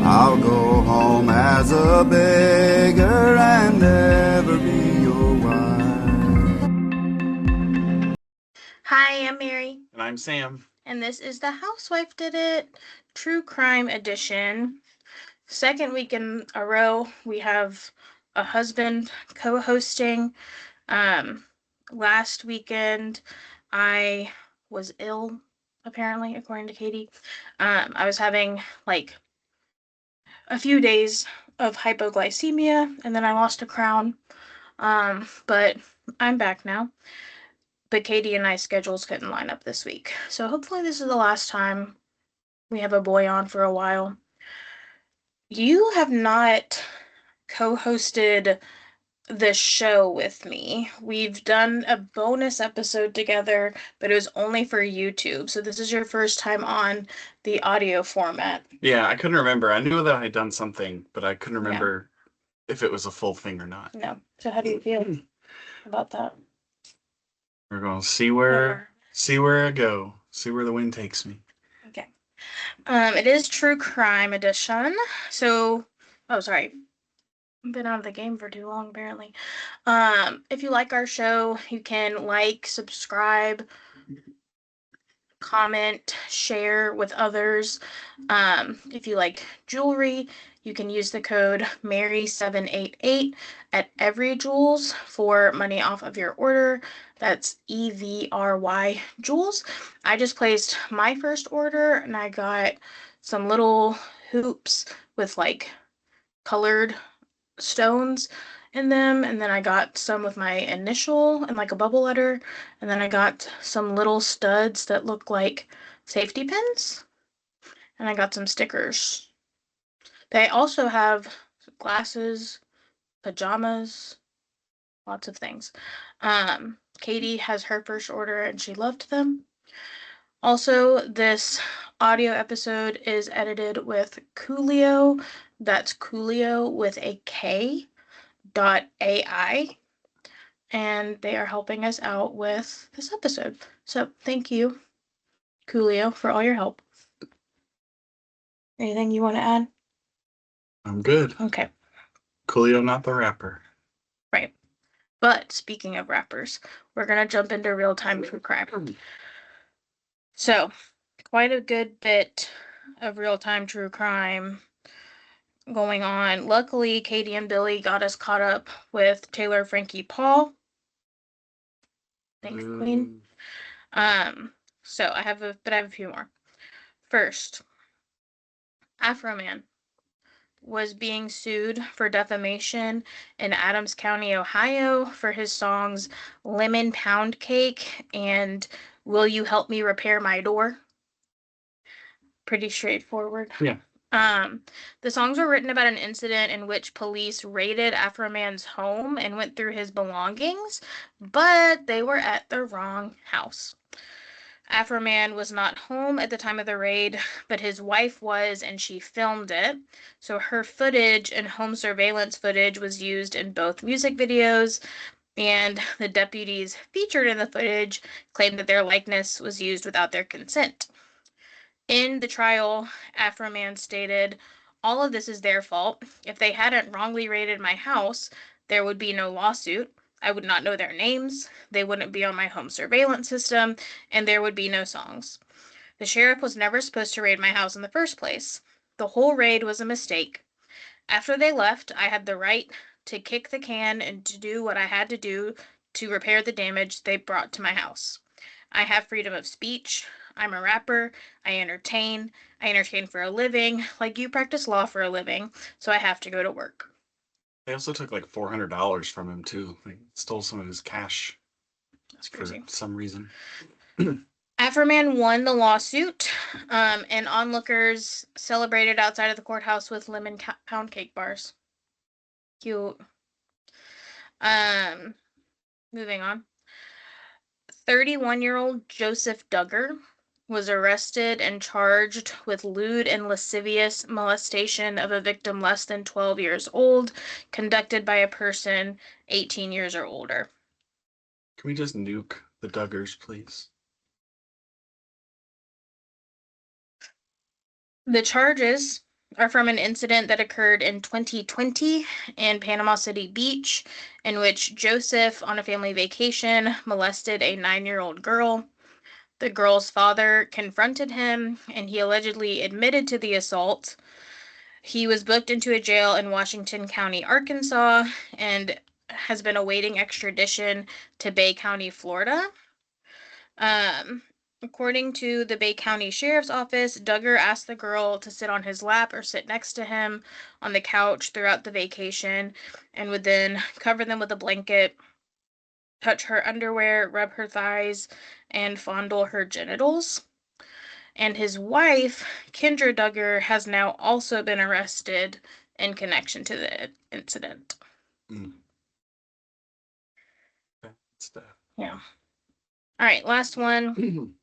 I'll go home as a beggar and never be your wife. Hi, I'm Mary. And I'm Sam. And this is The Housewife Did It True Crime Edition. Second week in a row, we have a husband co-hosting. Last weekend, I was ill, apparently, according to Katie. I was having like a few days of hypoglycemia, and then I lost a crown. But I'm back now. But Katie and I's schedules couldn't line up this week. So hopefully this is the last time we have a boy on for a while. You have not co-hosted the show with me. We've done a bonus episode together, but it was only for YouTube. So this is your first time on the audio format. Yeah, I couldn't remember. I knew that I had done something, but I couldn't remember if it was a full thing or not. No. So how do you feel about that? We're going to see where I go. See where the wind takes me. Okay. It is True Crime Edition. So, sorry. I've been out of the game for too long, apparently. If you like our show, you can like, subscribe, comment, share with others. If you like jewelry, you can use the code Mary788 at Every Jewels for money off of your order. That's EVRY Jewels. I just placed my first order and I got some little hoops with like colored stones in them, and then I got some with my initial and like a bubble letter, and then I got some little studs that look like safety pins, and I got some stickers. They also have glasses, pajamas, lots of things. Katie has her first order and she loved them. Also, this audio episode is edited with Coolio. That's Coolio with a K. .ai, and they are helping us out with this episode. So thank you, Coolio, for all your help. Anything you want to add? I'm good. Okay. Coolio, not the rapper. Right. But speaking of rappers, we're going to jump into real-time true crime. So, quite a good bit of real-time true crime going on. Luckily, Katie and Billy got us caught up with Taylor, Frankie, Paul. Thanks, Queen. So I have a few more. First, Afro Man was being sued for defamation in Adams County, Ohio for his songs Lemon Pound Cake and Will You Help Me Repair My Door? Pretty straightforward. Yeah. The songs were written about an incident in which police raided Afro Man's home and went through his belongings, but they were at the wrong house. Afro Man was not home at the time of the raid, but his wife was, and she filmed it. So her footage and home surveillance footage was used in both music videos, and the deputies featured in the footage claimed that their likeness was used without their consent. In the trial, Afro Man stated, "All of this is their fault. If they hadn't wrongly raided my house, there would be no lawsuit. I would not know their names, they wouldn't be on my home surveillance system, and there would be no songs. The sheriff was never supposed to raid my house in the first place. The whole raid was a mistake. After they left, I had the right to kick the can and to do what I had to do to repair the damage they brought to my house. I have freedom of speech. I'm a rapper. I entertain for a living. Like you practice law for a living, so I have to go to work." They also took like $400 from him too. They stole some of his cash. That's crazy. For some reason. Afro Man won the lawsuit, and onlookers celebrated outside of the courthouse with lemon pound cake bars. Cute. Moving on. 31-year-old Joseph Duggar was arrested and charged with lewd and lascivious molestation of a victim less than 12 years old, conducted by a person 18 years or older. Can we just nuke the Duggars, please? The charges are from an incident that occurred in 2020 in Panama City Beach, in which Joseph, on a family vacation, molested a 9-year-old girl. The girl's father confronted him, and he allegedly admitted to the assault. He was booked into a jail in Washington County, Arkansas, and has been awaiting extradition to Bay County, Florida. According to the Bay County Sheriff's Office, Duggar asked the girl to sit on his lap or sit next to him on the couch throughout the vacation, and would then cover them with a blanket, touch her underwear, rub her thighs, and fondle her genitals. And his wife, Kendra Duggar, has now also been arrested in connection to the incident. Yeah. All right, last one.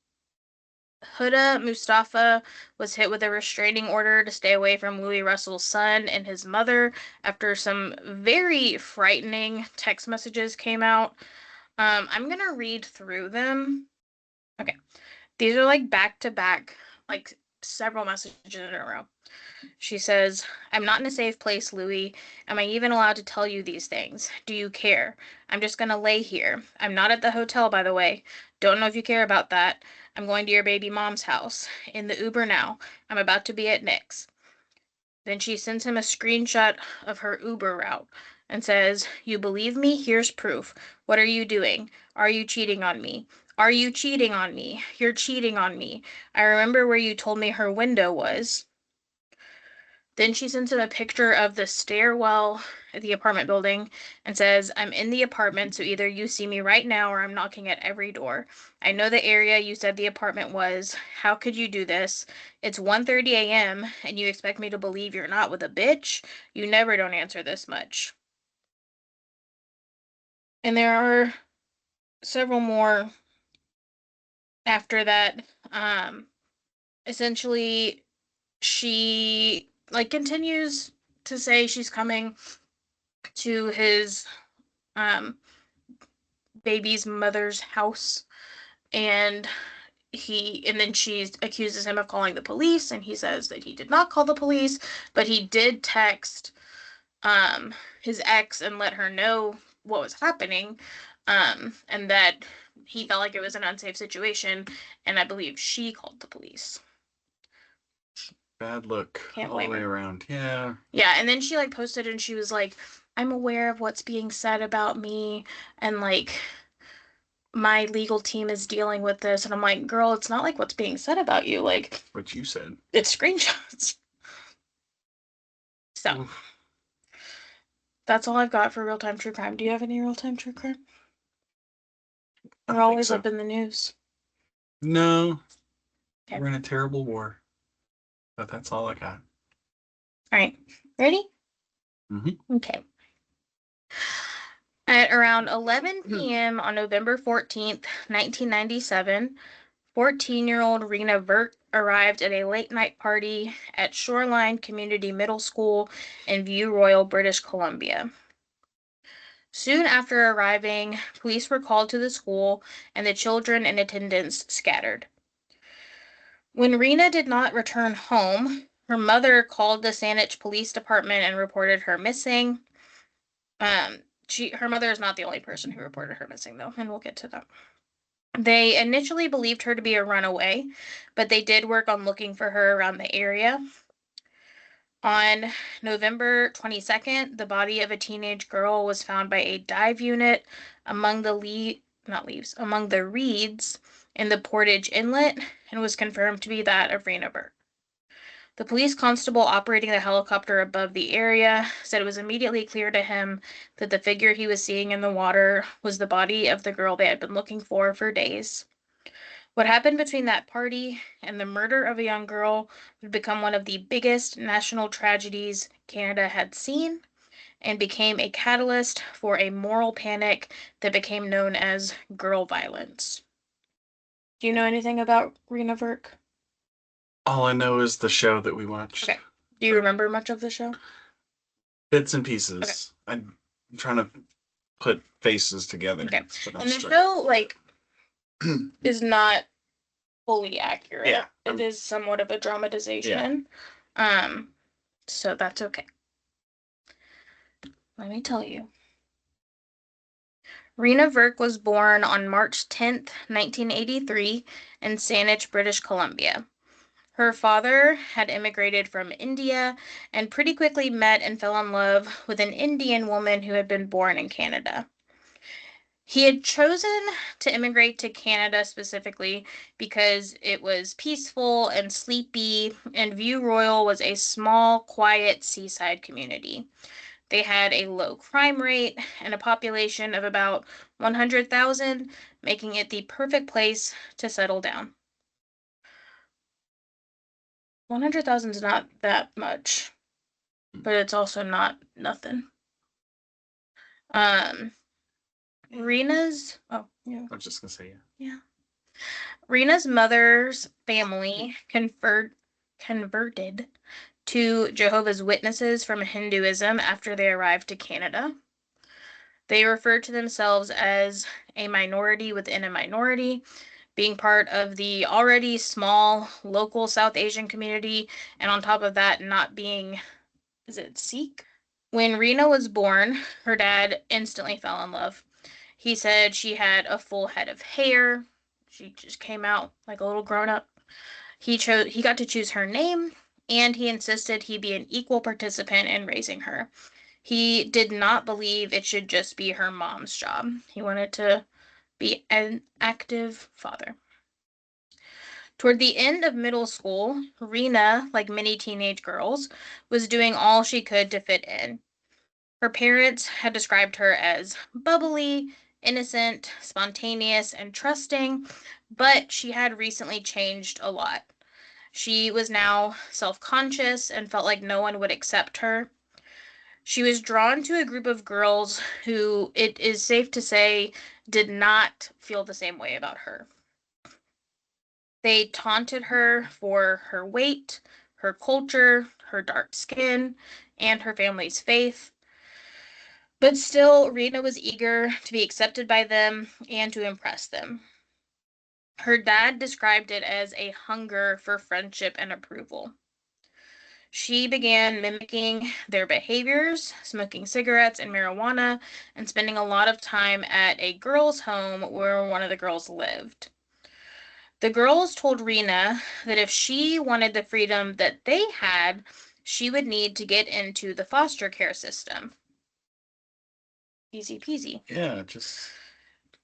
Huda Mustafa was hit with a restraining order to stay away from Louis Russell's son and his mother after some very frightening text messages came out. I'm gonna read through them. Okay. These are like back to back, like several messages in a row. She says, I'm not in a safe place, Louis. Am I even allowed to tell you these things? Do you care? I'm just gonna lay here. I'm not at the hotel, by the way. Don't know if you care about that. I'm going to your baby mom's house. In the Uber now. I'm about to be at Nick's. Then she sends him a screenshot of her Uber route and says, You believe me? Here's proof. What are you doing? Are you cheating on me? Are you cheating on me? You're cheating on me. I remember where you told me her window was. Then she sends him a picture of the stairwell at the apartment building and says, I'm in the apartment, so either you see me right now or I'm knocking at every door. I know the area you said the apartment was. How could you do this? It's 1:30 a.m. and you expect me to believe you're not with a bitch? You never don't answer this much. And there are several more after that. Essentially, she continues to say she's coming to his baby's mother's house, and then she accuses him of calling the police, and he says that he did not call the police, but he did text his ex and let her know what was happening, and that he felt like it was an unsafe situation, and I believe she called the police. Bad look. Can't all the blame way her. around. Yeah. Yeah, and then she posted and she was like, I'm aware of what's being said about me, and my legal team is dealing with this. And I'm like, girl, it's not like what's being said about you. Like, what you said. It's screenshots. So Oof. That's all I've got for real-time true crime. Do you have any real-time true crime? I We're don't think always so. up in the news. No. Okay. We're in a terrible war. But that's all I got. All right. Ready? Mm-hmm. Okay. At around 11 p.m. on November 14th, 1997, 14-year-old Reena Virk arrived at a late-night party at Shoreline Community Middle School in View Royal, British Columbia. Soon after arriving, police were called to the school, and the children in attendance scattered. When Reena did not return home, her mother called the Saanich Police Department and reported her missing. Her mother is not the only person who reported her missing, though, and we'll get to that. They initially believed her to be a runaway, but they did work on looking for her around the area. On November 22nd, the body of a teenage girl was found by a dive unit among the reeds in the Portage Inlet and was confirmed to be that of Reena Virk. The police constable operating the helicopter above the area said it was immediately clear to him that the figure he was seeing in the water was the body of the girl they had been looking for days. What happened between that party and the murder of a young girl would become one of the biggest national tragedies Canada had seen and became a catalyst for a moral panic that became known as girl violence. Do you know anything about Reena Virk? All I know is the show that we watched. Okay. Do you remember much of the show? Bits and pieces. Okay. I'm trying to put faces together. Okay. And the show, is not fully accurate. Yeah. It is somewhat of a dramatization. Yeah. So that's okay. Let me tell you. Reena Virk was born on March 10th, 1983, in Saanich, British Columbia. Her father had immigrated from India and pretty quickly met and fell in love with an Indian woman who had been born in Canada. He had chosen to immigrate to Canada specifically because it was peaceful and sleepy, and View Royal was a small, quiet seaside community. They had a low crime rate and a population of about 100,000, making it the perfect place to settle down. 100,000 is not that much, but it's also not nothing. Rena's, oh, yeah. I was just gonna say, Yeah. Rena's mother's family converted to Jehovah's Witnesses from Hinduism after they arrived to Canada. They refer to themselves as a minority within a minority, being part of the already small local South Asian community, and on top of that, not being, is it Sikh? When Reena was born, her dad instantly fell in love. He said she had a full head of hair. She just came out like a little grown up. He got to choose her name, and he insisted he be an equal participant in raising her. He did not believe it should just be her mom's job. He wanted to be an active father. Toward the end of middle school, Reena, like many teenage girls, was doing all she could to fit in. Her parents had described her as bubbly, innocent, spontaneous, and trusting, but she had recently changed a lot. She was now self-conscious and felt like no one would accept her. She was drawn to a group of girls who, it is safe to say, did not feel the same way about her. They taunted her for her weight, her culture, her dark skin, and her family's faith. But still, Reena was eager to be accepted by them and to impress them. Her dad described it as a hunger for friendship and approval. She began mimicking their behaviors, smoking cigarettes and marijuana, and spending a lot of time at a girls' home where one of the girls lived. The girls told Reena that if she wanted the freedom that they had, she would need to get into the foster care system. Easy peasy. yeah, just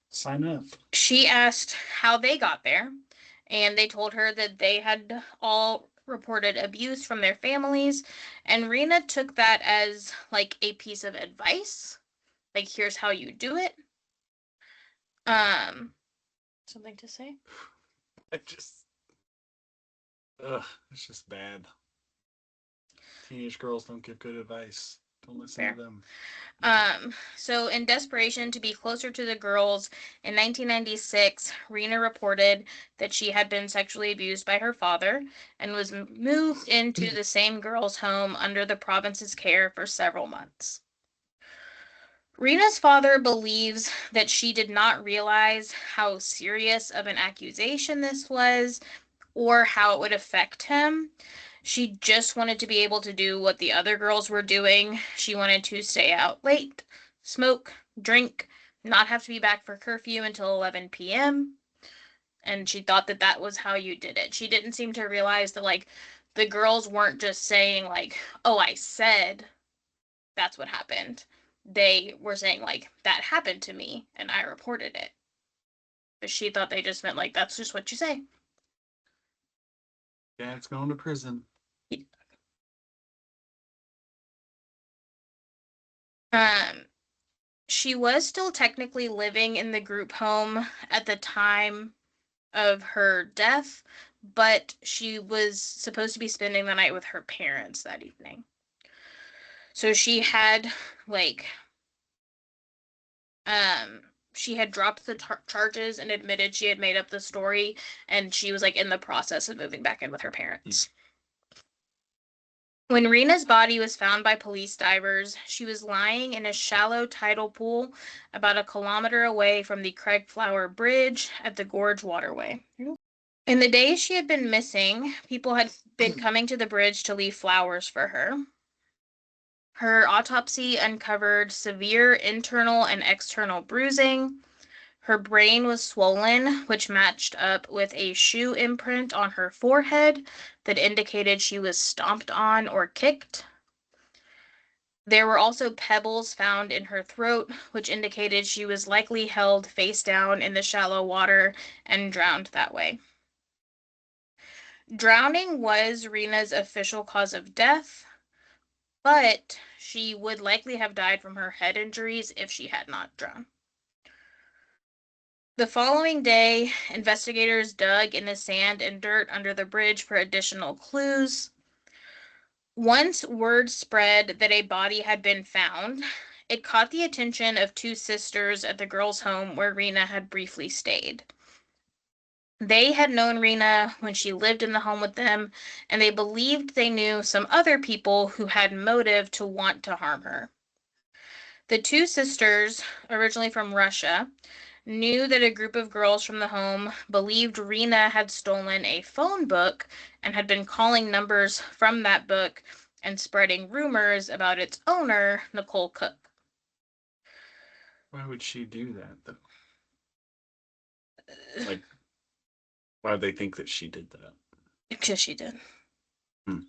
sign up. She asked how they got there, and they told her that they had all reported abuse from their families, and Reena took that as like a piece of advice, like here's how you do it. Something to say? It's just bad. Teenage girls don't give good advice. Don't listen Fair. to them. So in desperation to be closer to the girls, in 1996, Reena reported that she had been sexually abused by her father and was moved into the same girls' home under the province's care for several months. Reena's father believes that she did not realize how serious of an accusation this was or how it would affect him. She just wanted to be able to do what the other girls were doing. She wanted to stay out late, smoke, drink, not have to be back for curfew until 11 p.m. And she thought that that was how you did it. She didn't seem to realize that, like, the girls weren't just saying, like, oh, I said that's what happened. They were saying, like, that happened to me and I reported it. But she thought they just meant, like, that's just what you say. Dad's going to prison. She was still technically living in the group home at the time of her death, but she was supposed to be spending the night with her parents that evening. So she had like she had dropped the charges and admitted she had made up the story, and she was like in the process of moving back in with her parents. When Reena's body was found by police divers, she was lying in a shallow tidal pool about a kilometer away from the Craigflower Bridge at the Gorge Waterway. In the days she had been missing, people had been coming to the bridge to leave flowers for her. Her autopsy uncovered severe internal and external bruising. Her brain was swollen, which matched up with a shoe imprint on her forehead that indicated she was stomped on or kicked. There were also pebbles found in her throat, which indicated she was likely held face down in the shallow water and drowned that way. Drowning was Reena's official cause of death, but she would likely have died from her head injuries if she had not drowned. The following day, investigators dug in the sand and dirt under the bridge for additional clues. Once word spread that a body had been found, it caught the attention of two sisters at the girls' home where Reena had briefly stayed. They had known Reena when she lived in the home with them, and they believed they knew some other people who had motive to want to harm her. The two sisters, originally from Russia, knew that a group of girls from the home believed Reena had stolen a phone book and had been calling numbers from that book and spreading rumors about its owner, Nicole Cook. Why would she do that, though? Like, why do they think that she did that? Because she did. Hmm.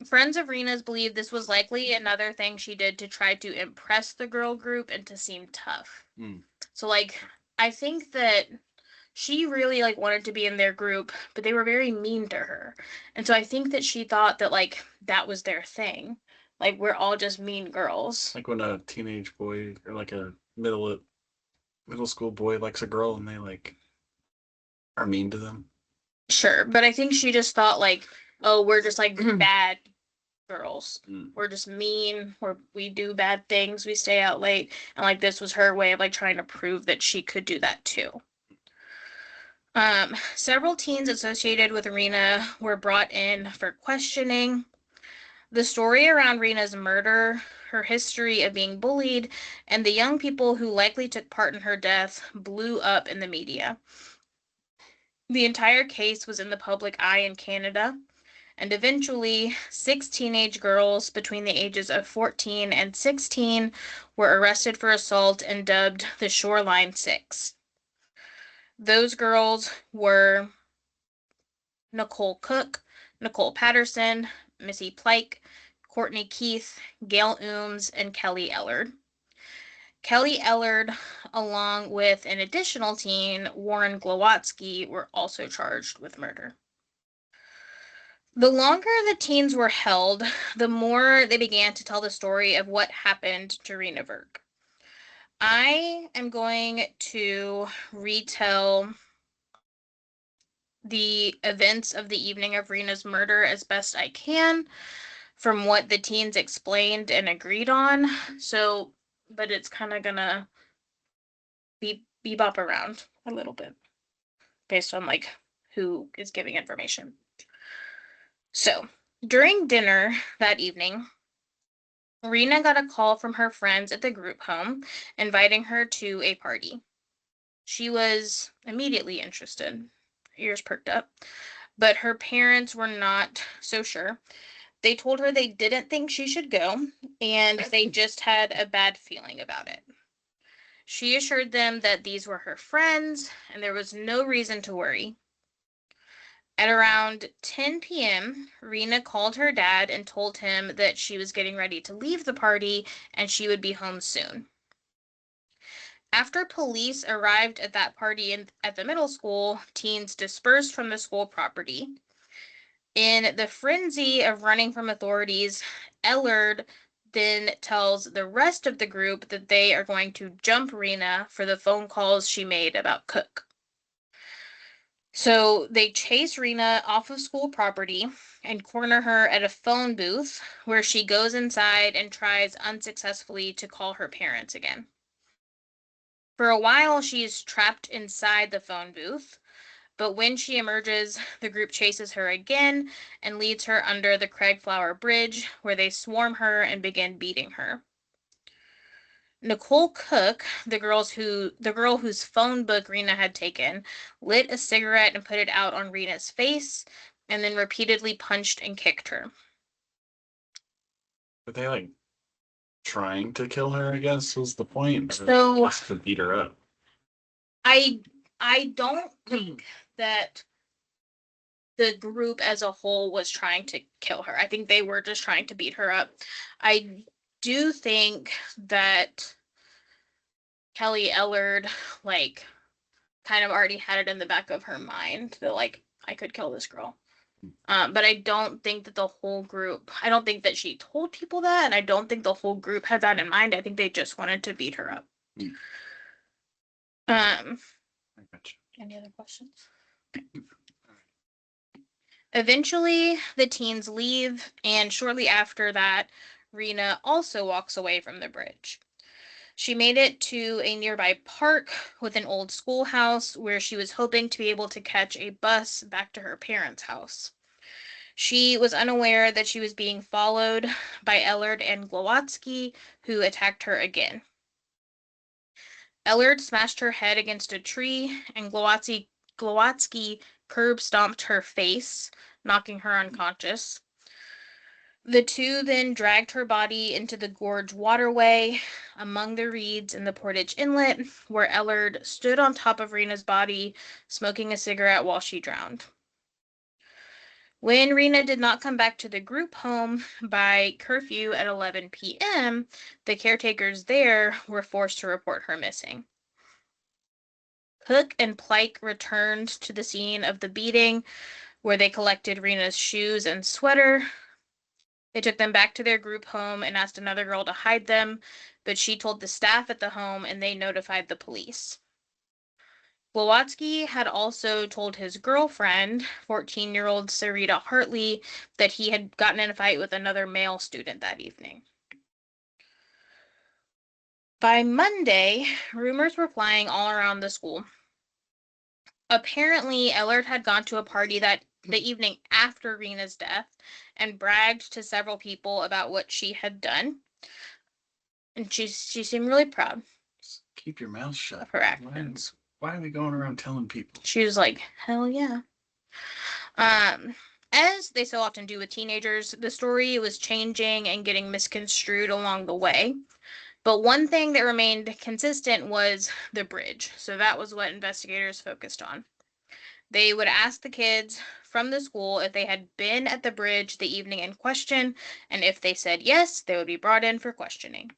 Friends of Reena's believe this was likely another thing she did to try to impress the girl group and to seem tough. So, like, I think that she really, like, wanted to be in their group, but they were very mean to her. And so I think that she thought that, like, that was their thing. Like, we're all just mean girls. Like when a teenage boy or like a middle school boy likes a girl and they like are mean to them. Sure, but I think she just thought, like, oh, we're just, like, bad girls. We're just mean, we do bad things, we stay out late, and like this was her way of like trying to prove that she could do that too. Several teens associated with Reena were brought in for questioning. The story around Reena's murder, her history of being bullied, and the young people who likely took part in her death blew up in the media. The entire case was in the public eye in Canada, and eventually 6 teenage girls between the ages of 14 and 16 were arrested for assault and dubbed the Shoreline Six. Those girls were Nicole Cook, Nicole Patterson, Missy Pike, Courtney Keith, Gail Ooms, and Kelly Ellard. Kelly Ellard, along with an additional teen, Warren Glowatsky, were also charged with murder. The longer the teens were held, the more they began to tell the story of what happened to Reena Virk. I am going to retell the events of the evening of Reena's murder as best I can from what the teens explained and agreed on. So, but it's kind of gonna bebop around a little bit based on like who is giving information. So, during dinner that evening, Reena got a call from her friends at the group home inviting her to a party. She was immediately interested, ears perked up, but her parents were not so sure. They told her they didn't think she should go, and they just had a bad feeling about it. She assured them that these were her friends, and there was no reason to worry. At around 10 p.m., Reena called her dad and told him that she was getting ready to leave the party and she would be home soon. After police arrived at that party at the middle school, teens dispersed from the school property. In the frenzy of running from authorities, Ellard then tells the rest of the group that they are going to jump Reena for the phone calls she made about Cook. So they chase Reena off of school property and corner her at a phone booth where she goes inside and tries unsuccessfully to call her parents again. For a while, she is trapped inside the phone booth, but when she emerges, the group chases her again and leads her under the Craigflower Bridge, where they swarm her and begin beating her. Nicole Cook, the girl whose phone book Reena had taken, lit a cigarette and put it out on Reena's face, and then repeatedly punched and kicked her. Were they like trying to kill her, I guess, was the point? So just to beat her up. I don't think that the group as a whole was trying to kill her. I think they were just trying to beat her up. I do think that Kelly Ellard, like, kind of already had it in the back of her mind that, like, I could kill this girl. But I don't think that the whole group, I don't think that she told people that, and I don't think the whole group had that in mind. I think they just wanted to beat her up. I gotcha. Any other questions? Eventually, the teens leave, and shortly after that, Reena also walks away from the bridge. She made it to a nearby park with an old schoolhouse where she was hoping to be able to catch a bus back to her parents' house. She was unaware that she was being followed by Ellard and Glowatsky, who attacked her again. Ellard smashed her head against a tree, and Glowatsky curb stomped her face, knocking her unconscious. The two then dragged her body into the gorge waterway among the reeds in the Portage Inlet, where Ellard stood on top of Reena's body, smoking a cigarette while she drowned. When Reena did not come back to the group home by curfew at 11 p.m., the caretakers there were forced to report her missing. Cook and Pike returned to the scene of the beating, where they collected Reena's shoes and sweater. They took them back to their group home and asked another girl to hide them, but she told the staff at the home and they notified the police. Glowatsky had also told his girlfriend, 14-year-old Sarita Hartley, that he had gotten in a fight with another male student that evening. By Monday, rumors were flying all around the school. Apparently, Ellard had gone to a party the evening after Reena's death and bragged to several people about what she had done. And she seemed really proud. Keep your mouth shut. Of her actions. Why are we going around telling people? She was like, hell yeah. As they so often do with teenagers, the story was changing and getting misconstrued along the way. But one thing that remained consistent was the bridge. So that was what investigators focused on. They would ask the kids from the school if they had been at the bridge the evening in question, and if they said yes, they would be brought in for questioning.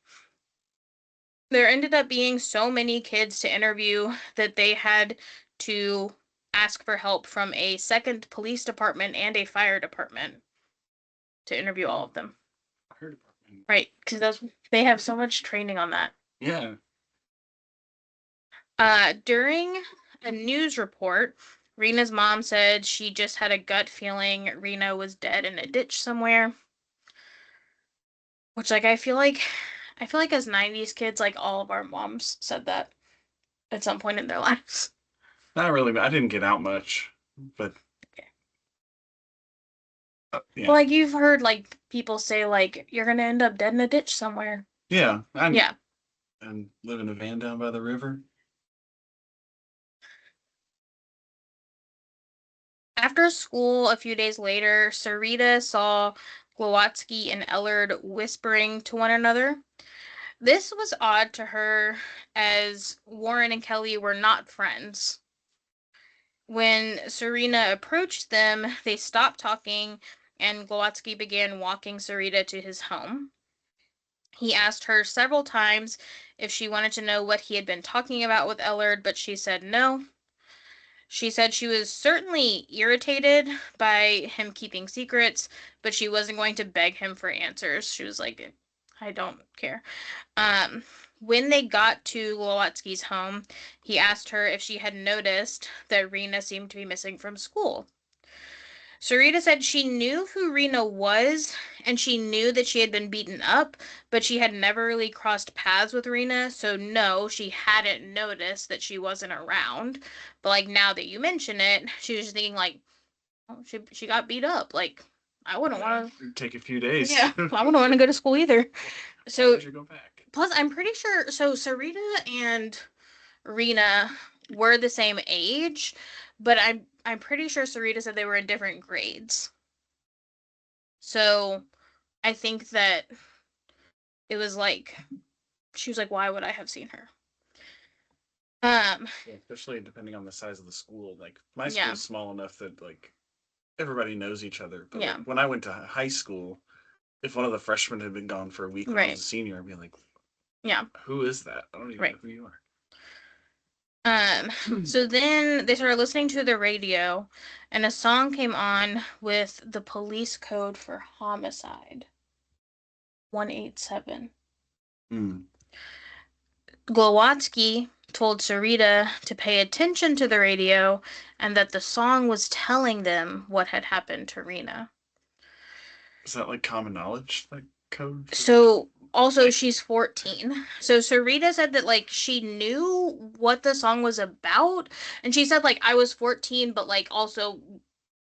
There ended up being so many kids to interview that they had to ask for help from a second police department and a fire department to interview all of them. Fire department. Right, because they have so much training on that. Yeah. During a news report, Reena's mom said she just had a gut feeling Reena was dead in a ditch somewhere. Which, like, I feel like as 90s kids, like, all of our moms said that at some point in their lives. Not really. I didn't get out much, but Okay. Yeah. Well, like, you've heard, like, people say, like, you're gonna end up dead in a ditch somewhere. Yeah. Yeah. And live in a van down by the river. After school, a few days later, Sarita saw Glowatsky and Ellard whispering to one another. This was odd to her, as Warren and Kelly were not friends. When Sarita approached them, they stopped talking, and Glowatsky began walking Sarita to his home. He asked her several times if she wanted to know what he had been talking about with Ellard, but she said no. She said she was certainly irritated by him keeping secrets, but she wasn't going to beg him for answers. She was like, I don't care. When they got to Glowatsky's home, he asked her if she had noticed that Reena seemed to be missing from school. Sarita said she knew who Reena was, and she knew that she had been beaten up, but she had never really crossed paths with Reena, so no, she hadn't noticed that she wasn't around. But, like, now that you mention it, she was just thinking, like, oh, she got beat up. Like, I wouldn't want to... Take a few days. Yeah, I wouldn't want to go to school either. So Go back. Plus, I'm pretty sure. So Sarita and Reena were the same age, but I'm pretty sure Sarita said they were in different grades. So I think that it was like she was like, "Why would I have seen her?" Yeah, especially depending on the size of the school. Like my Yeah. school's small enough that like everybody knows each other. But Yeah. like, when I went to high school, if one of the freshmen had been gone for a week when I Right. was a senior, I'd be like, Yeah. "Who is that? I don't even Right. know who you are." So then they started listening to the radio, and a song came on with the police code for homicide. 187. Mm. Glowatsky told Sarita to pay attention to the radio and that the song was telling them what had happened to Reena. Is that like common knowledge? Like code? So also she's 14. So Sarita said that like she knew what the song was about, and she said like I was 14, but like also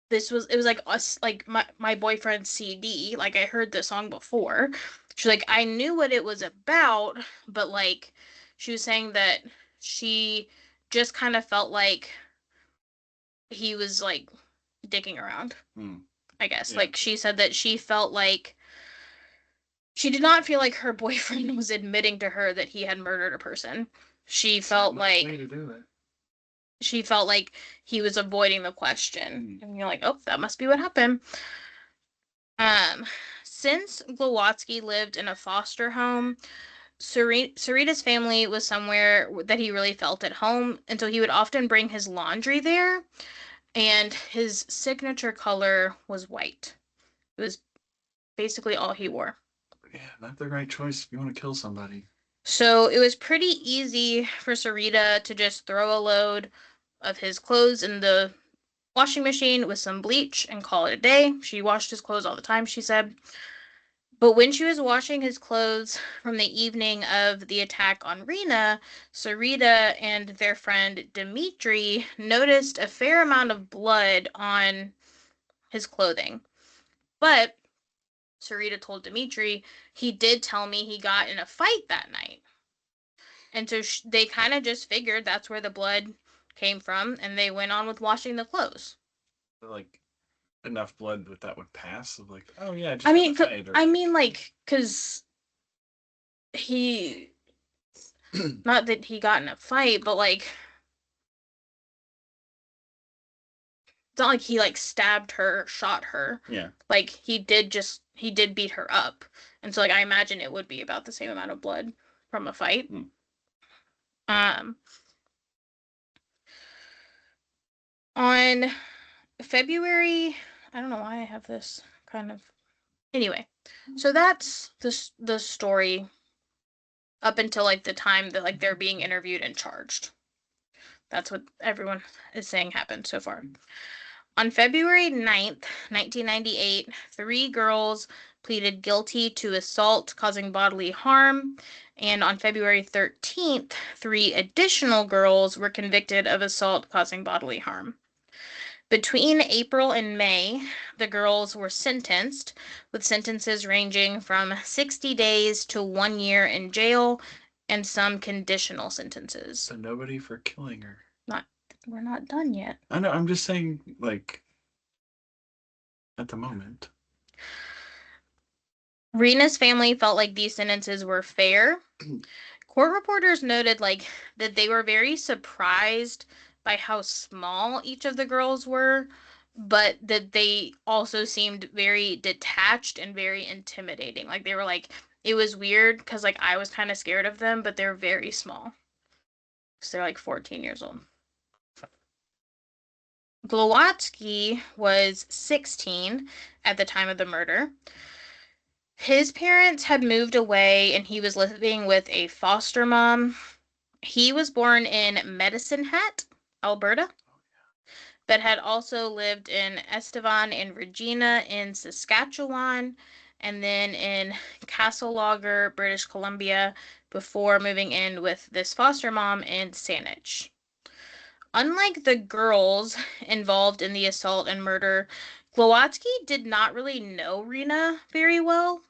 it was like us like my boyfriend's CD. Like I heard the song before. She's like I knew what it was about, but like she was saying that she just kind of felt like he was like dicking around. I guess. Yeah. Like she said that she felt like she did not feel like her boyfriend was admitting to her that he had murdered a person. She felt Way like to do it. she felt like he was avoiding the question. And you're like, oh, that must be what happened. Since Glowatsky lived in a foster home, Sarita's family was somewhere that he really felt at home, and so he would often bring his laundry there, and his signature color was white. It was basically all he wore. Yeah, not the right choice if you want to kill somebody. So it was pretty easy for Sarita to just throw a load of his clothes in the washing machine with some bleach and call it a day. She washed his clothes all the time, she said. But when she was washing his clothes from the evening of the attack on Reena, Sarita and their friend Dimitri noticed a fair amount of blood on his clothing. But Sarita told Dimitri, he did tell me he got in a fight that night. And so they kind of just figured that's where the blood came from, and they went on with washing the clothes. Like enough blood that would pass. Of like, oh yeah, just I mean, like, because he, not that he got in a fight, but like, it's not like he like stabbed her, shot her. Yeah. Like he did beat her up, and so like I imagine it would be about the same amount of blood from a fight. On February, I don't know why I have this kind of. Anyway, so that's the story up until like the time that like they're being interviewed and charged. That's what everyone is saying happened so far. On February 9th, 1998, 3 girls pleaded guilty to assault causing bodily harm, and on February 13th, 3 additional girls were convicted of assault causing bodily harm. Between April and May, the girls were sentenced, with sentences ranging from 60 days to 1 year in jail and some conditional sentences. So nobody for killing her. We're not done yet. I know, I'm just saying, like, at the moment. Reena's family felt like these sentences were fair. Court reporters noted like that they were very surprised by how small each of the girls were, but that they also seemed very detached and very intimidating. Like they were like it was weird because like I was kind of scared of them, but they're very small. So they're like 14 years old. Glowatsky was 16 at the time of the murder. His parents had moved away and he was living with a foster mom. He was born in Medicine Hat, Alberta, but had also lived in Estevan and Regina in Saskatchewan, and then in Castleauger, British Columbia, before moving in with this foster mom in Saanich. Unlike the girls involved in the assault and murder, Glowatsky did not really know Reena very well.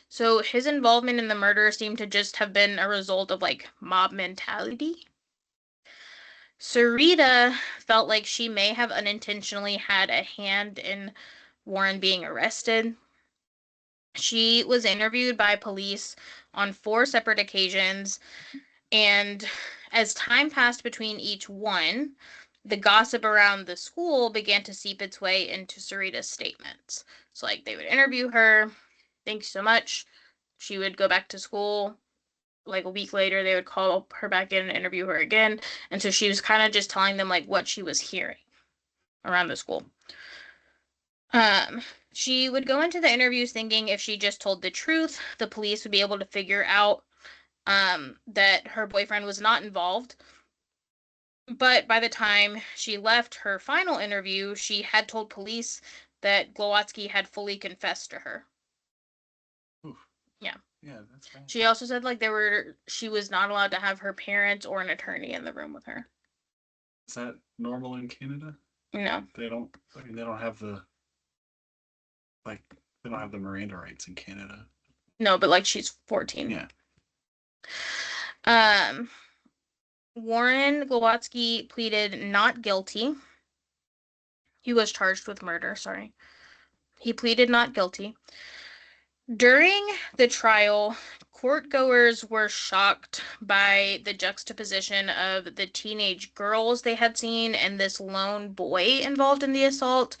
So his involvement in the murder seemed to just have been a result of like mob mentality. Sarita felt like she may have unintentionally had a hand in Warren being arrested. She was interviewed by police on 4 separate occasions, and as time passed between each one, the gossip around the school began to seep its way into Sarita's statements. So, like, they would interview her, thanks so much. She would go back to school. Like a week later, they would call her back in and interview her again. And so she was kind of just telling them, like, what she was hearing around the school. She would go into the interviews thinking if she just told the truth, the police would be able to figure out that her boyfriend was not involved. But by the time she left her final interview, she had told police that Glowatsky had fully confessed to her. Oof. Yeah. Yeah, that's fine. She also said like she was not allowed to have her parents or an attorney in the room with her. Is that normal in Canada? No. They don't. I mean, they don't have the they don't have the Miranda rights in Canada. No, but like she's 14. Yeah. Warren Glowatsky pleaded not guilty. He was charged with murder, sorry. He pleaded not guilty. During the trial, courtgoers were shocked by the juxtaposition of the teenage girls they had seen and this lone boy involved in the assault.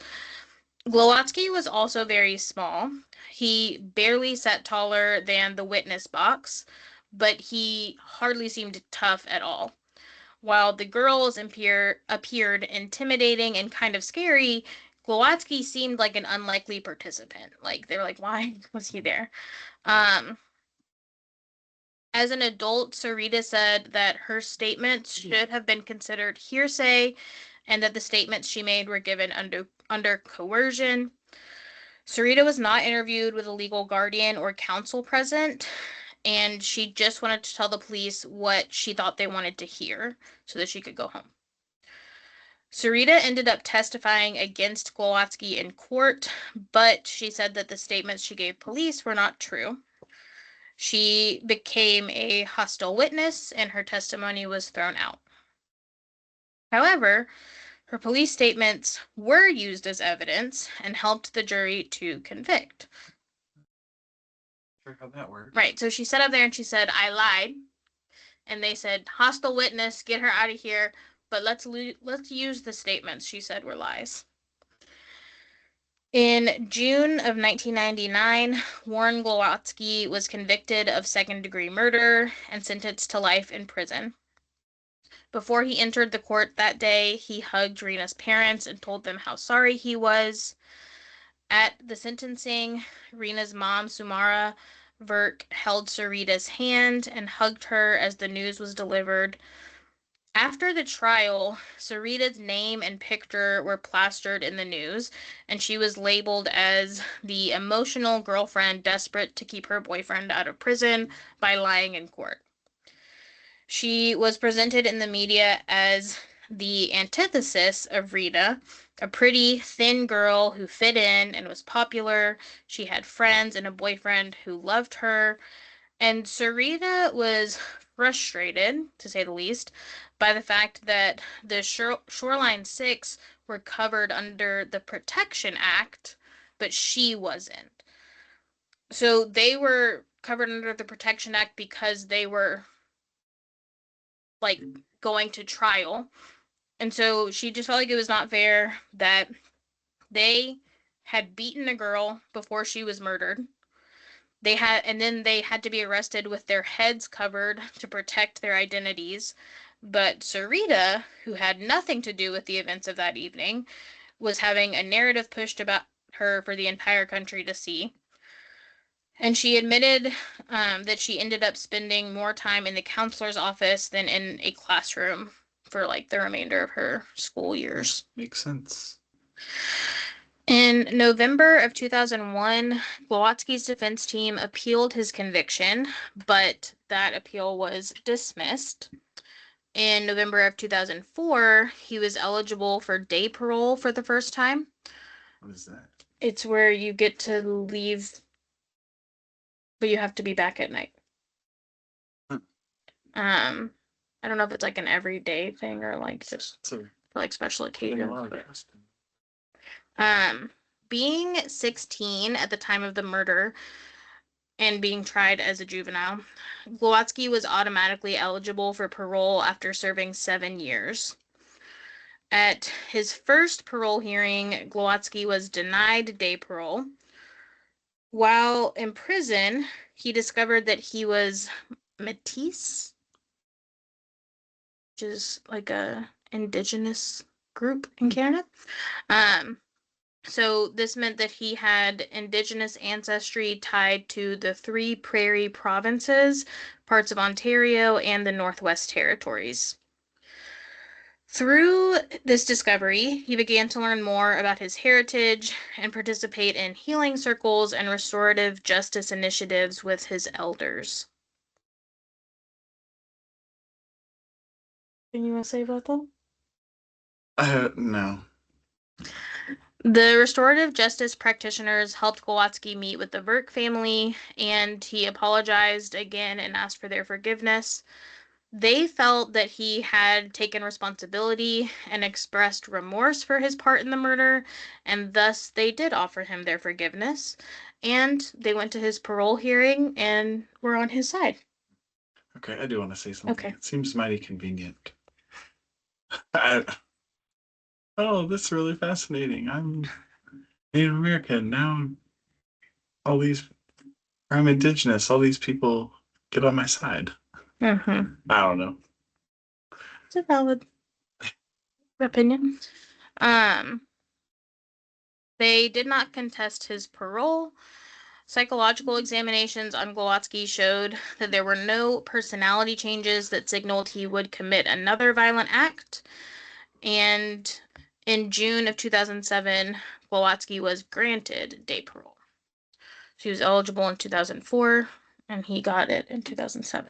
Glowatsky was also very small. He barely sat taller than the witness box, but he hardly seemed tough at all. While the girls appeared intimidating and kind of scary, Glowatsky seemed like an unlikely participant. Like they were like, why was he there? As an adult, Sarita said that her statements should have been considered hearsay and that the statements she made were given under coercion. Sarita was not interviewed with a legal guardian or counsel present, and she just wanted to tell the police what she thought they wanted to hear so that she could go home. Sarita ended up testifying against Glowatsky in court, but she said that the statements she gave police were not true. She became a hostile witness and her testimony was thrown out. However, her police statements were used as evidence and helped the jury to convict. Sure how that works. Right, so she sat up there and she said, I lied. And they said, hostile witness, get her out of here, but let's use the statements she said were lies. In June of 1999, Warren Glowatsky was convicted of second-degree murder and sentenced to life in prison. Before he entered the court that day, he hugged Reena's parents and told them how sorry he was. At the sentencing, Reena's mom, Reena Virk, held Sarita's hand and hugged her as the news was delivered. After the trial, Sarita's name and picture were plastered in the news, and she was labeled as the emotional girlfriend desperate to keep her boyfriend out of prison by lying in court. She was presented in the media as the antithesis of Reena, a pretty, thin girl who fit in and was popular. She had friends and a boyfriend who loved her. And Sarita was frustrated, to say the least, by the fact that the Shoreline 6 were covered under the Protection Act, but she wasn't. So they were covered under the Protection Act because they were like going to trial. And so she just felt like it was not fair that they had beaten a girl before she was murdered. And then they had to be arrested with their heads covered to protect their identities. But Sarita, who had nothing to do with the events of that evening, was having a narrative pushed about her for the entire country to see. And she admitted that she ended up spending more time in the counselor's office than in a classroom for like the remainder of her school years. Makes sense. In November of 2001, Glowatsky's defense team appealed his conviction, but that appeal was dismissed. In November of 2004, he was eligible for day parole for the first time. What is that? It's where you get to leave but you have to be back at night. Hmm. I don't know if it's like an everyday thing or like just It's a for like special thing occasions. along But, Austin. being 16 at the time of the murder and being tried as a juvenile, Glowatsky was automatically eligible for parole after serving 7 years. At his first parole hearing, Glowatsky was denied day parole. While in prison, he discovered that he was Métis, which is like a indigenous group in Canada. So this meant that he had indigenous ancestry tied to the three prairie provinces, parts of Ontario, and the Northwest Territories. Through this discovery, he began to learn more about his heritage and participate in healing circles and restorative justice initiatives with his elders. Anything you want to say about that? No. The restorative justice practitioners helped Glowatsky meet with the Virk family, and he apologized again and asked for their forgiveness. They felt that he had taken responsibility and expressed remorse for his part in the murder, and thus they did offer him their forgiveness. And they went to his parole hearing and were on his side. Okay, I do want to say something. Okay. It seems mighty convenient. Oh, this is really fascinating. I'm Native American. Now I'm indigenous. All these people get on my side. Mm-hmm. I don't know. It's a valid opinion. They did not contest his parole. Psychological examinations on Glowatsky showed that there were no personality changes that signaled he would commit another violent act. And in June of 2007, Glowatsky was granted day parole. He was eligible in 2004, and he got it in 2007.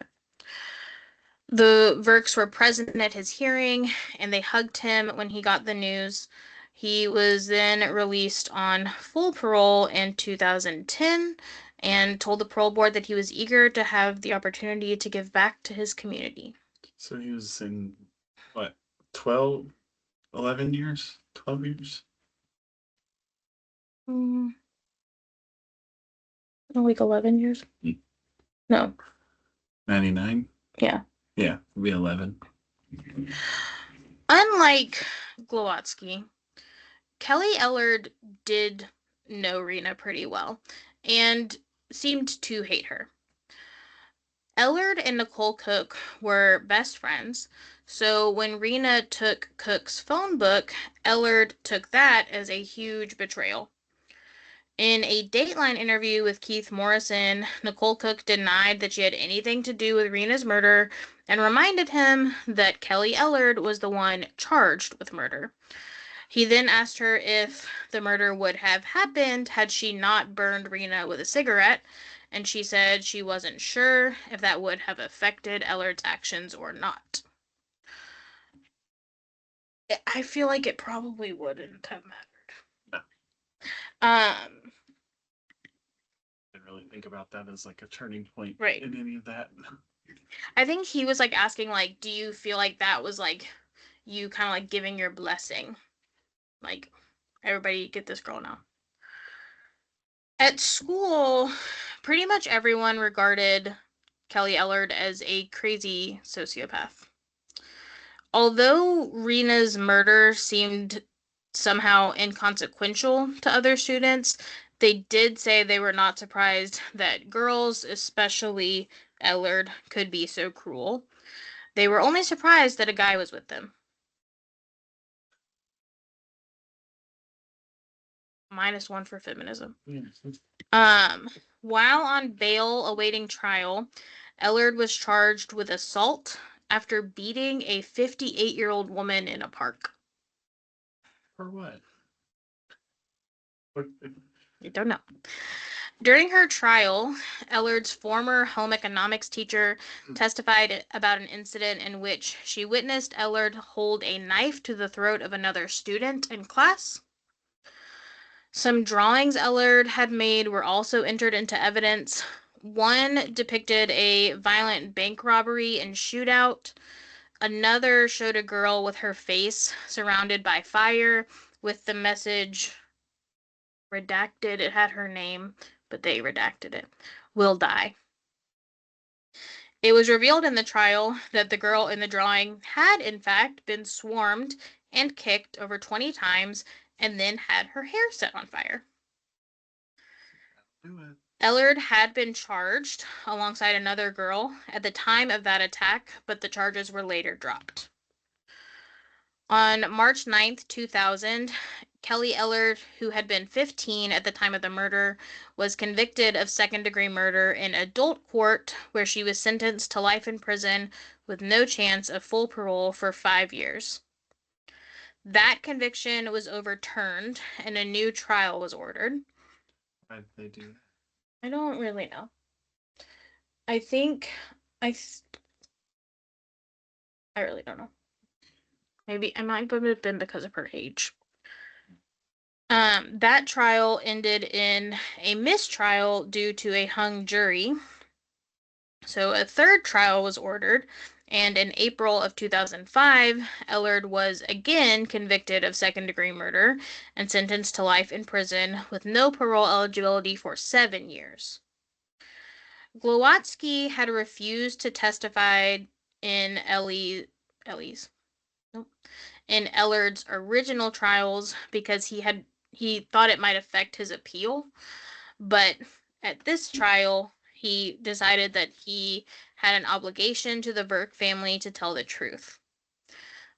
The Virks were present at his hearing, and they hugged him when he got the news. He was then released on full parole in 2010 and told the parole board that he was eager to have the opportunity to give back to his community. So he was in what, 12, 11 years? 12 years? Like 11 years? No. 99? Yeah. Yeah, it'd be 11. Unlike Glowatsky, Kelly Ellard did know Reena pretty well and seemed to hate her. Ellard and Nicole Cook were best friends, so when Reena took Cook's phone book, Ellard took that as a huge betrayal. In a Dateline interview with Keith Morrison, Nicole Cook denied that she had anything to do with Reena's murder and reminded him that Kelly Ellard was the one charged with murder. He then asked her if the murder would have happened had she not burned Reena with a cigarette, and she said she wasn't sure if that would have affected Ellard's actions or not. I feel like it probably wouldn't have mattered. No. Didn't really think about that as like a turning point Right. in any of that. I think he was like asking, like, do you feel like that was like you kind of like giving your blessing? Like, everybody get this girl now. At school, pretty much everyone regarded Kelly Ellard as a crazy sociopath. Although Reena's murder seemed somehow inconsequential to other students, they did say they were not surprised that girls, especially Ellard, could be so cruel. They were only surprised that a guy was with them. -1 for feminism. While on bail awaiting trial, Ellard was charged with assault after beating a 58-year-old woman in a park. For what? I don't know. During her trial, Ellard's former home economics teacher testified about an incident in which she witnessed Ellard hold a knife to the throat of another student in class. Some drawings Ellard had made were also entered into evidence. One depicted a violent bank robbery and shootout. Another showed a girl with her face surrounded by fire with the message redacted. It had her name, but they redacted it. Will die. It was revealed in the trial that the girl in the drawing had, in fact, been swarmed and kicked over 20 times and then had her hair set on fire. Do it. Ellard had been charged alongside another girl at the time of that attack, but the charges were later dropped. On March 9th, 2000, Kelly Ellard, who had been 15 at the time of the murder, was convicted of second-degree murder in adult court, where she was sentenced to life in prison with no chance of full parole for 5 years. That conviction was overturned and a new trial was ordered. Why did they do that? I don't really know. I think I really don't know. Maybe it might have been because of her age. That trial ended in a mistrial due to a hung jury. So a third trial was ordered, and in April of 2005, Ellard was again convicted of second-degree murder and sentenced to life in prison with no parole eligibility for 7 years. Glowatsky had refused to testify in in Ellard's original trials because he thought it might affect his appeal, but at this trial he decided that he had an obligation to the Virk family to tell the truth.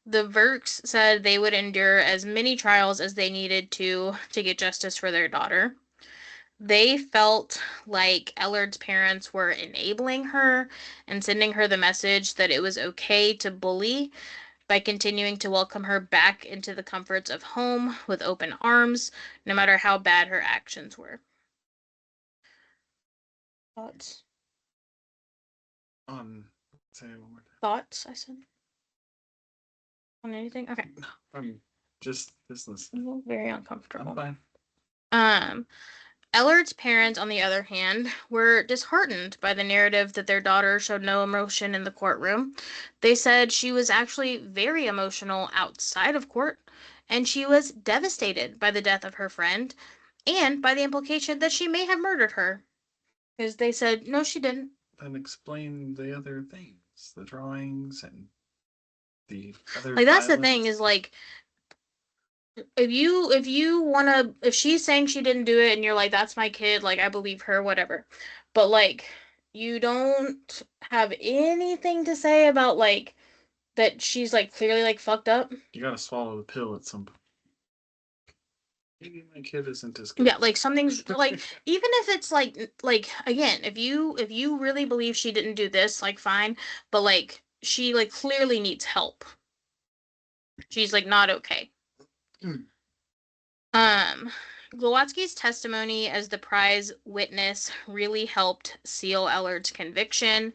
The Virks said they would endure as many trials as they needed to get justice for their daughter. They felt like Ellard's parents were enabling her and sending her the message that it was okay to bully by continuing to welcome her back into the comforts of home with open arms, no matter how bad her actions were. Thoughts? Say it one more time. Thoughts, I said. On anything? Okay. I'm just listening. I'm very uncomfortable. I'm fine. Ellard's parents, on the other hand, were disheartened by the narrative that their daughter showed no emotion in the courtroom. They said she was actually very emotional outside of court, and she was devastated by the death of her friend and by the implication that she may have murdered her. Because they said, no, she didn't. Then explain the other things, the drawings and the other. Like, that's the thing, is like, if she's saying she didn't do it and you're like, that's my kid, like, I believe her, whatever. But like, you don't have anything to say about like that she's like clearly like fucked up. You gotta swallow the pill at some point. Maybe my kid isn't as good. Yeah, like something's like, even if it's like again, if you really believe she didn't do this, like fine, but like she like clearly needs help. She's like not okay. Glowatsky's testimony as the prize witness really helped seal Ellard's conviction.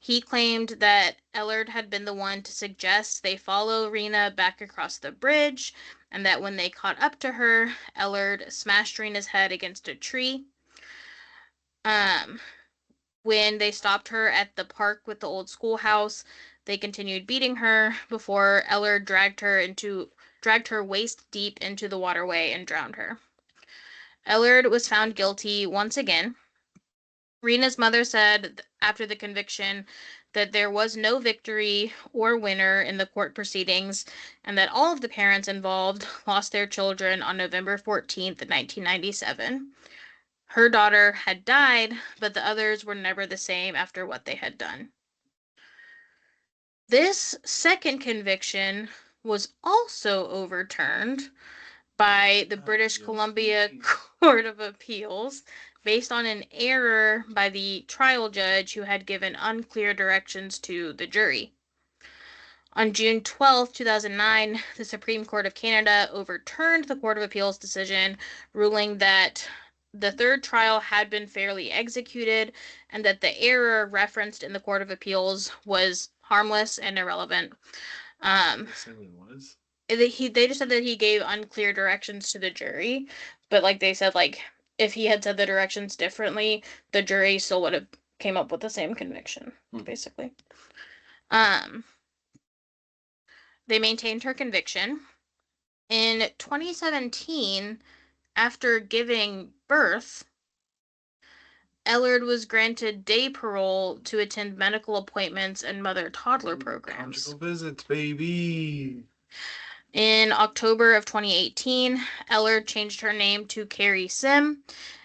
He claimed that Ellard had been the one to suggest they follow Reena back across the bridge, and that when they caught up to her, Ellard smashed Reena's head against a tree. When they stopped her at the park with the old schoolhouse, they continued beating her before Ellard dragged her waist deep into the waterway and drowned her. Ellard was found guilty once again. Reena's mother said after the conviction that there was no victory or winner in the court proceedings, and that all of the parents involved lost their children on November 14th, 1997. Her daughter had died, but the others were never the same after what they had done. This second conviction was also overturned by the British Columbia Court of Appeals based on an error by the trial judge who had given unclear directions to the jury. On June 12, 2009, the Supreme Court of Canada overturned the Court of Appeals decision, ruling that the third trial had been fairly executed and that the error referenced in the Court of Appeals was harmless and irrelevant. They said it was? They just said that he gave unclear directions to the jury, but like they said, like if he had said the directions differently, the jury still would have came up with the same conviction, basically. They maintained her conviction. In 2017, after giving birth, Ellard was granted day parole to attend medical appointments and mother-toddler programs. Conjugal visits, baby. In October of 2018, Ellard changed her name to Carrie Sim,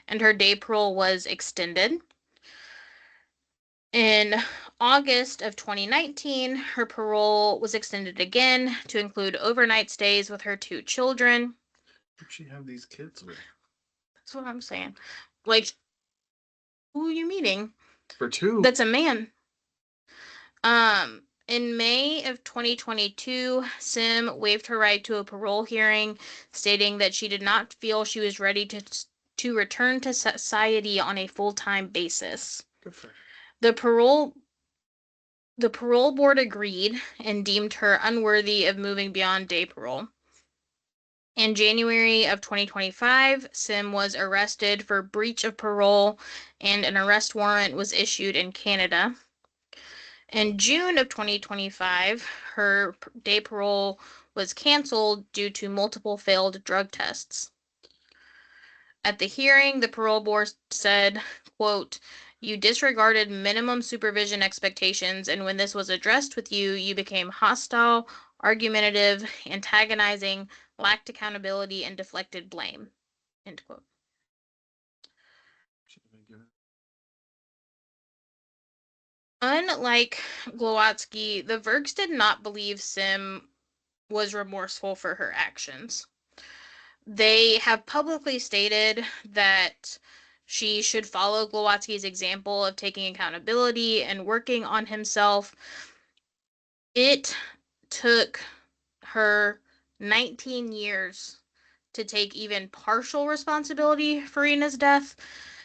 and her day parole was extended. In August of 2019, her parole was extended again to include overnight stays with her 2 children. Who'd she have these kids with? That's what I'm saying. Like, who are you meeting? For 2? That's a man. In May of 2022, Sim waived her right to a parole hearing, stating that she did not feel she was ready to return to society on a full-time basis. Good for her. The parole board agreed and deemed her unworthy of moving beyond day parole. In January of 2025, Sim was arrested for breach of parole, and an arrest warrant was issued in Canada. In June of 2025, her day parole was canceled due to multiple failed drug tests. At the hearing, the parole board said, quote, "You disregarded minimum supervision expectations, and when this was addressed with you, you became hostile, argumentative, antagonizing, lacked accountability, and deflected blame." End quote. Unlike Glowatsky, the Virks did not believe Sim was remorseful for her actions. They have publicly stated that she should follow Glowatsky's example of taking accountability and working on himself. It took her 19 years to take even partial responsibility for Reena's death,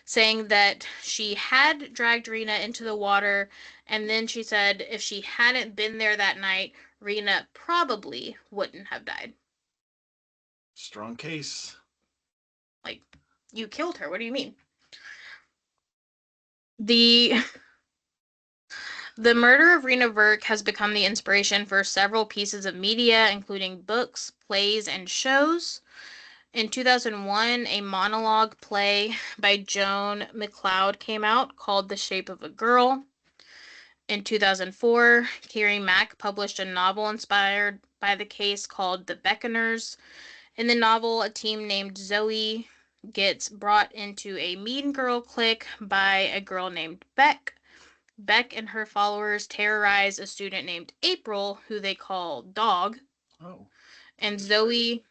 saying that she had dragged Reena into the water, and then she said if she hadn't been there that night, Reena probably wouldn't have died. Strong case. Like, you killed her. What do you mean? The murder of Reena Virk has become the inspiration for several pieces of media, including books, plays, and shows. In 2001, a monologue play by Joan McLeod came out called The Shape of a Girl. In 2004, Carrie Mack published a novel inspired by the case called The Beckoners. In the novel, a team named Zoe gets brought into a mean girl clique by a girl named Beck. Beck and her followers terrorize a student named April, who they call Dog. Oh. And Zoe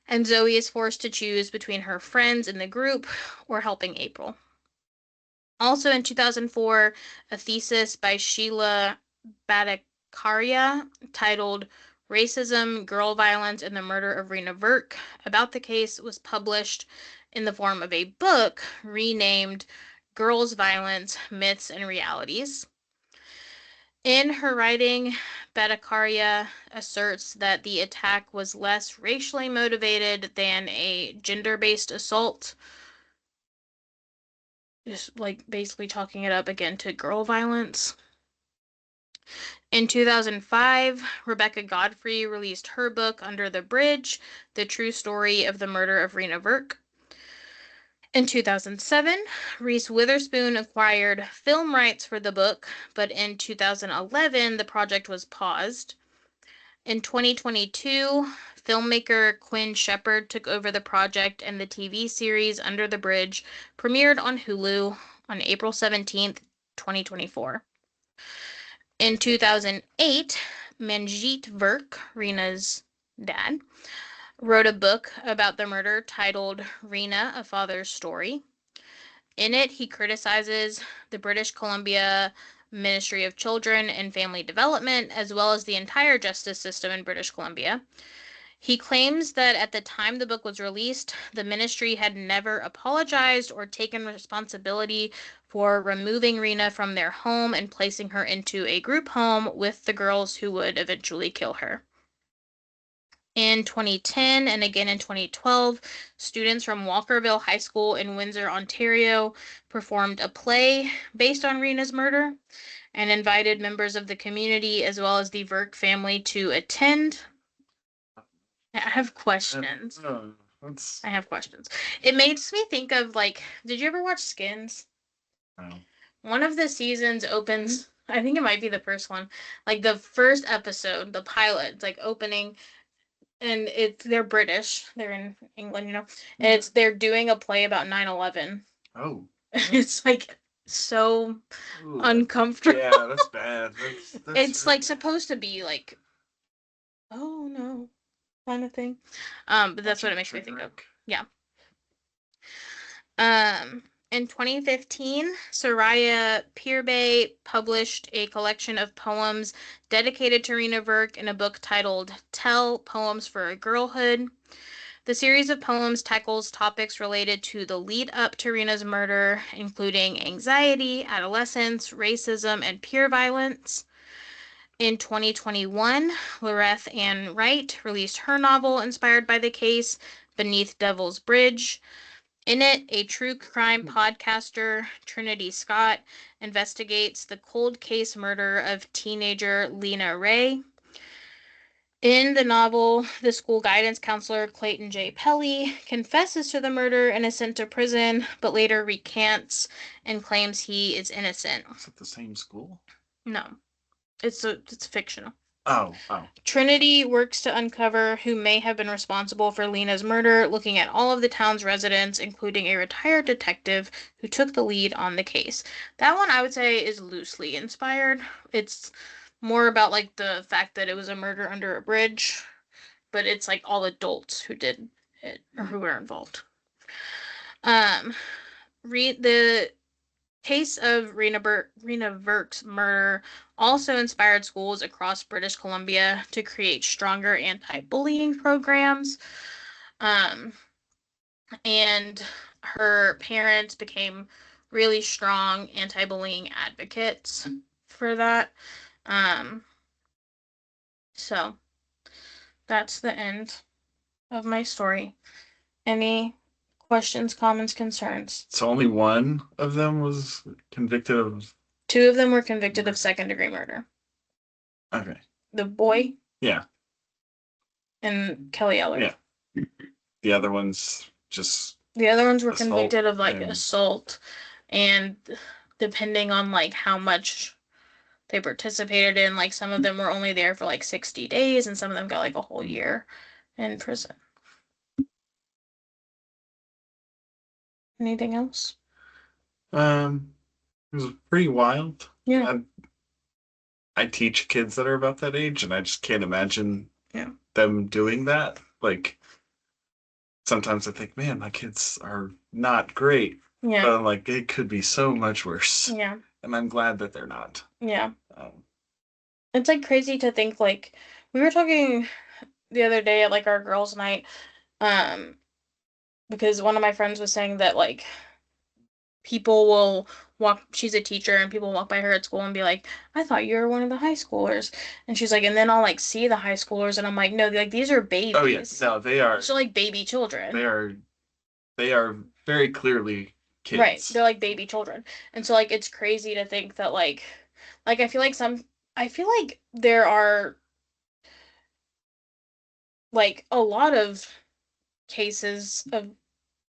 is forced to choose between her friends in the group or helping April. Also in 2004, a thesis by Sheila Bhattacharya titled Racism, Girl Violence, and the Murder of Reena Virk about the case was published in the form of a book renamed Girls' Violence, Myths, and Realities. In her writing, Bhattacharya asserts that the attack was less racially motivated than a gender-based assault, just like basically chalking it up again to girl violence. In 2005, Rebecca Godfrey released her book Under the Bridge, The True Story of the Murder of Reena Virk. In 2007, Reese Witherspoon acquired film rights for the book, but in 2011, the project was paused. In 2022, filmmaker Quinn Shepard took over the project, and the TV series Under the Bridge premiered on Hulu on April 17th, 2024. In 2008, Manjeet Virk, Reena's dad, wrote a book about the murder titled Reena, A Father's Story. In it, he criticizes the British Columbia Ministry of Children and Family Development, as well as the entire justice system in British Columbia. He claims that at the time the book was released, the ministry had never apologized or taken responsibility for removing Reena from their home and placing her into a group home with the girls who would eventually kill her. In 2010 and again in 2012, students from Walkerville High School in Windsor, Ontario, performed a play based on Reena's murder and invited members of the community as well as the Virk family to attend. I have questions. I have questions. It makes me think of like, did you ever watch Skins? No. One of the seasons opens, I think it might be the first one, like the first episode, the pilot, it's like opening, and they're British, they're in England, and they're doing a play about 9/11. Oh. It's like so Ooh, uncomfortable. Yeah, that's bad. That's It's like supposed to be like, oh no, kind of thing. But that's what it makes me think of. Yeah. In 2015, Soraya Pirbay published a collection of poems dedicated to Reena Virk in a book titled Tell Poems for a Girlhood. The series of poems tackles topics related to the lead up to Reena's murder, including anxiety, adolescence, racism, and peer violence. In 2021, Loreth Ann Wright released her novel inspired by the case, Beneath Devil's Bridge. In it, a true crime podcaster, Trinity Scott, investigates the cold case murder of teenager Lena Ray. In the novel, the school guidance counselor Clayton J. Pelly confesses to the murder and is sent to prison, but later recants and claims he is innocent. Is it the same school? No, it's fictional. Oh. Trinity works to uncover who may have been responsible for Lena's murder, looking at all of the town's residents, including a retired detective who took the lead on the case. That one I would say is loosely inspired. It's more about like the fact that it was a murder under a bridge, but it's like all adults who did it or who were involved. The case of Reena Virk's murder also inspired schools across British Columbia to create stronger anti-bullying programs. And her parents became really strong anti-bullying advocates for that. So that's the end of my story. Any questions, comments, concerns? So only one of them was convicted of. 2 of them were convicted of second-degree murder. Okay. The boy. Yeah. And Kelly Eller. Yeah. The other ones just. The other ones were assault convicted of like and... assault, and depending on like how much they participated in, like some of them were only there for like 60 days, and some of them got like a whole year in prison. Anything else? It was pretty wild. Yeah. I teach kids that are about that age, and I just can't imagine Yeah. them doing that. Like, sometimes I think, man, my kids are not great. Yeah. But I'm like, it could be so much worse. Yeah. And I'm glad that they're not. Yeah. It's like crazy to think, like, we were talking the other day at like our girls' night, because one of my friends was saying that like people will walk, she's a teacher, and people walk by her at school and be like, I thought you were one of the high schoolers. And she's like, and then I'll like see the high schoolers and I'm like, no, like these are babies. Oh yes, no, they are. So like baby children. They are very clearly kids. Right. They're like baby children. And so like it's crazy to think that like I feel like there are like a lot of cases of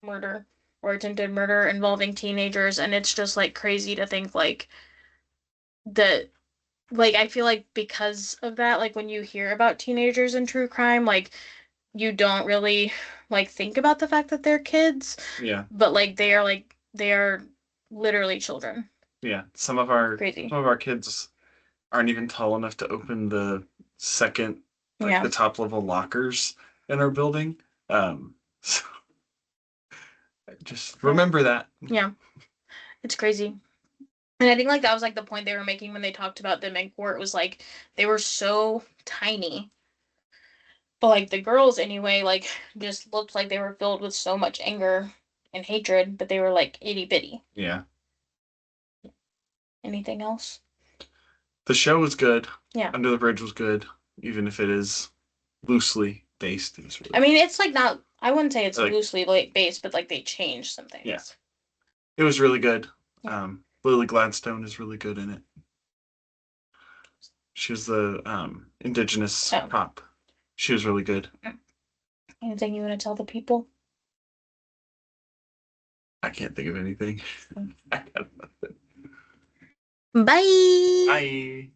murder or attempted murder involving teenagers, and it's just like crazy to think like that, like I feel like because of that, like when you hear about teenagers in true crime, like you don't really like think about the fact that they're kids. Yeah. But like they are literally children. Yeah. Some of our Crazy. Some of our kids aren't even tall enough to open the second, like the top level lockers in our building. So just remember that. Yeah. It's crazy. And I think like that was like the point they were making when they talked about them in court, was like they were so tiny. But like the girls anyway, like just looked like they were filled with so much anger and hatred, but they were like itty bitty. Yeah. Anything else? The show was good. Yeah. Under the Bridge was good, even if it is loosely based. It was really I mean, it's like not. I wouldn't say it's Like- loosely like based, but like they changed some things. Yeah. It was really good. Yeah. Lily Gladstone is really good in it. She was the indigenous cop. She was really good. Anything you want to tell the people? I can't think of anything. I got nothing. Bye. Bye.